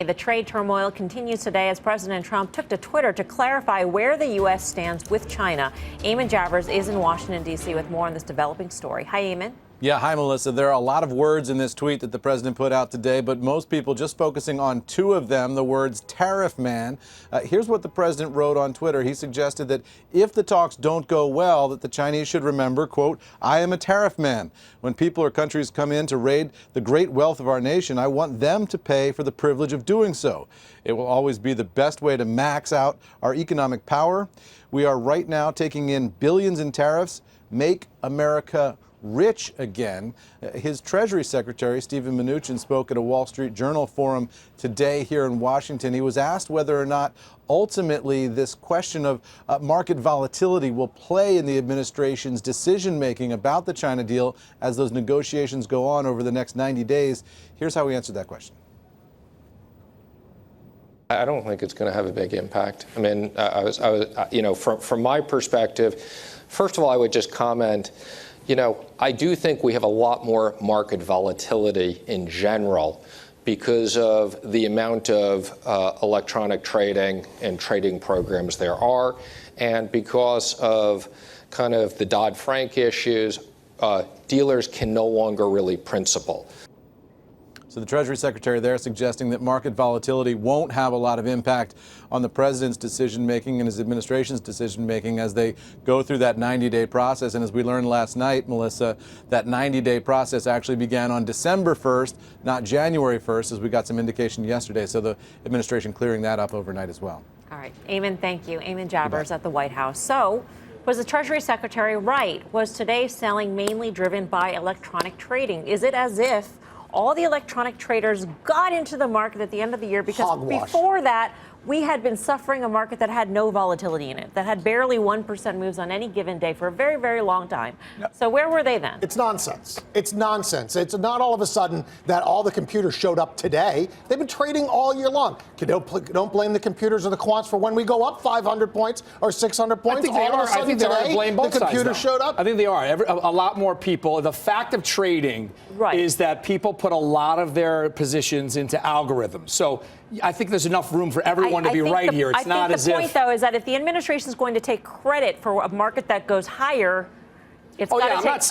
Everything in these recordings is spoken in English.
The trade turmoil continues today as President Trump took to Twitter to clarify where the U.S. stands with China. Eamon Javers is in Washington, D.C. with more on this developing story. Hi, Eamon. Yeah, hi, Melissa. There are a lot of words in this tweet that the president put out today, but most people just focusing on two of them, the words tariff man. Here's what the president wrote on Twitter. He suggested that if the talks don't go well, that the Chinese should remember, quote, I am a tariff man. When people or countries come in to raid the great wealth of our nation, I want them to pay for the privilege of doing so. It will always be the best way to max out our economic power. We are right now taking in billions in tariffs. Make America rich again. His Treasury Secretary, Steven Mnuchin, spoke at a Wall Street Journal forum today here in Washington. He was asked whether or not ultimately this question of market volatility will play in the administration's decision-making about the China deal as those negotiations go on over the next 90 days. Here's how he answered that question. I don't think it's going to have a big impact. I mean, from my perspective, first of all, I would just comment, I do think we have a lot more market volatility in general because of the amount of electronic trading and trading programs there are, and because of kind of the Dodd-Frank issues, dealers can no longer really principal. So the Treasury Secretary there suggesting that market volatility won't have a lot of impact on the president's decision-making and his administration's decision-making as they go through that 90-day process. And as we learned last night, Melissa, that 90-day process actually began on December 1st, not January 1st, as we got some indication yesterday. So the administration clearing that up overnight as well. All right. Eamon, thank you. Eamon Javers at the White House. So was the Treasury Secretary right? Was today's selling mainly driven by electronic trading? Is it as if all the electronic traders got into the market at the end of the year? Because hogwash. Before that, we had been suffering a market that had no volatility in it, that had barely 1% moves on any given day for a very, very long time. No. So where were they then? It's nonsense. It's nonsense. It's not all of a sudden that all the computers showed up today. They've been trading all year long. Don't blame the computers or the quants for when we go up 500 points or 600 points. I think they all are. Of a sudden I think they are to blame both the sides, computers though. showed up. I think they are. A lot more people. The fact of trading is that people put a lot of their positions into algorithms. So I think there's enough room for everyone to be right here. It's not as if. The point, though, is that if the administration is going to take credit for a market that goes higher, it's got to take. I'm not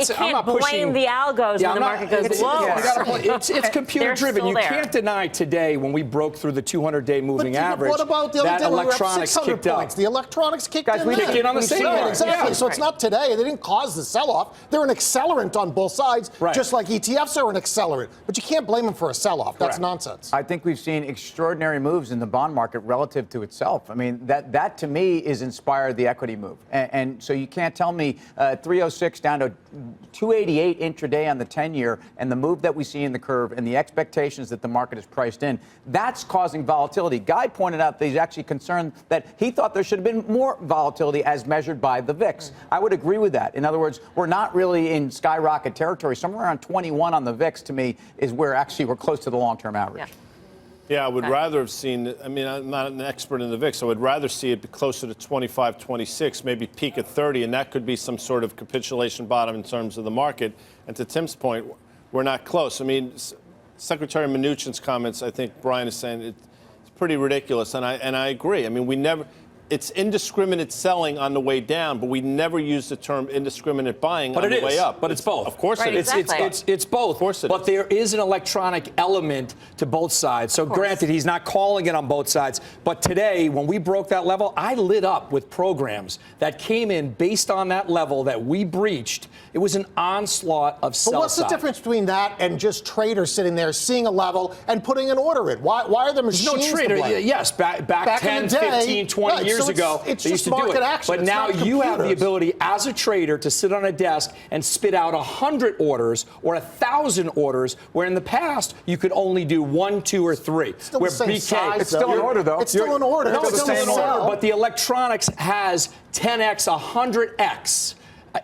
saying. I'm not pushing. Blame the algos when the market goes lower. It's computer driven. You can't deny today when we broke through the 200-day moving average. What about the that other day electronics we were up 600 kicked points? up? The electronics kicked Guys, we kicked in on the same one. Exactly. Yeah. So it's not today. They didn't cause the sell-off. They're an accelerant on both sides, just like ETFs are an accelerant. But you can't blame them for a sell-off. That's nonsense. I think we've seen extraordinary moves in the bond market relative to itself. I mean, that to me is inspired the equity move. And so you can't tell me 306 down to 288 intraday on the 10-year, and the move that we see in the curve and the expectations that the market is priced in, that's causing volatility. Guy pointed out that he's actually concerned that he thought there should have been more volatility as measured by the VIX. I would agree with that. In other words, we're not really in skyrocket territory. Somewhere around 21 on the VIX, to me, is where actually we're close to the long-term average. Yeah, I would rather have seen, I mean, I'm not an expert in the VIX, so I would rather see it be closer to 25, 26, maybe peak at 30, and that could be some sort of capitulation bottom in terms of the market. And to Tim's point, we're not close. I mean, Secretary Mnuchin's comments, I think Brian is saying it's pretty ridiculous, and I agree. I mean, it's indiscriminate selling on the way down, but we never use the term indiscriminate buying on the way up. But it's both. Of course it is. It's both. Of course it is. But there is an electronic element to both sides. So granted, he's not calling it on both sides. But today, when we broke that level, I lit up with programs that came in based on that level that we breached. It was an onslaught of sell side. But what's the difference between that and just traders sitting there seeing a level and putting an order in? Why are the machines no trader? Yes, back 10, 15, 20 years ago, it's they used just to do it. action. But it's now you have the ability as a trader to sit on a desk and spit out 100 orders or 1,000 orders, where in the past you could only do 1, 2, or 3. It's still the same size, it's still an order, though. It's still an order. No, it's still an order. But the electronics has 10x, 100x.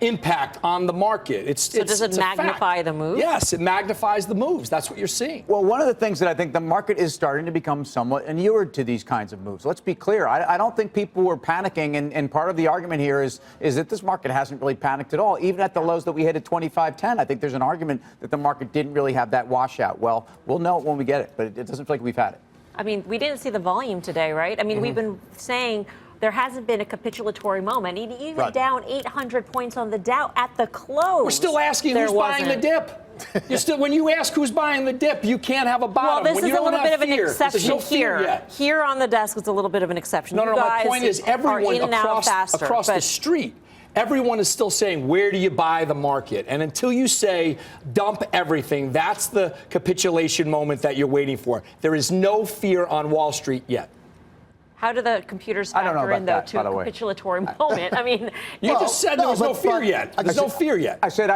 Impact on the market. So does it magnify the moves? Yes, it magnifies the moves. That's what you're seeing. Well, one of the things that I think the market is starting to become somewhat inured to these kinds of moves. Let's be clear. I don't think people were panicking, and part of the argument here is that this market hasn't really panicked at all. Even at the lows that we hit at 25.10, I think there's an argument that the market didn't really have that washout. Well, we'll know it when we get it, but it doesn't feel like we've had it. I mean, we didn't see the volume today, right? I mean, we've been saying there hasn't been a capitulatory moment. Even Right. down 800 points on the Dow at the close. We're still asking there who's buying the wasn't. dip. You're still, when you ask who's buying the dip, you can't have a bottom. Well, this when is you a don't little have bit of an fear, there's exception no fear here. yet. Here on the desk, it's a little bit of an exception. No, You no, my guys point is are everyone in and out across faster, the but street, everyone is still saying, where do you buy the market? And until you say dump everything, that's the capitulation moment that you're waiting for. There is no fear on Wall Street yet. how do the computers I don't know factor in, about though, that, to by a the way. capitulatory moment? I mean, You just said there was no fear yet. There's no fear yet. I said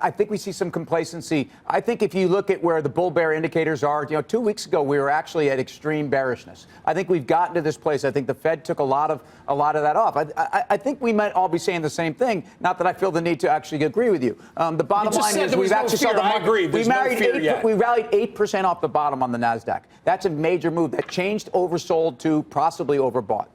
I think we see some complacency. I think if you look at where the bull bear indicators are, 2 weeks ago we were actually at extreme bearishness. I think we've gotten to this place. I think the Fed took a lot of that off. I think we might all be saying the same thing. Not that I feel the need to actually agree with you. The bottom just line said is there was we've no actually saw fear. the I market. agree. There's no fear yet. We rallied 8% off the bottom on the Nasdaq. That's a major move that changed oversold to possibly overbought.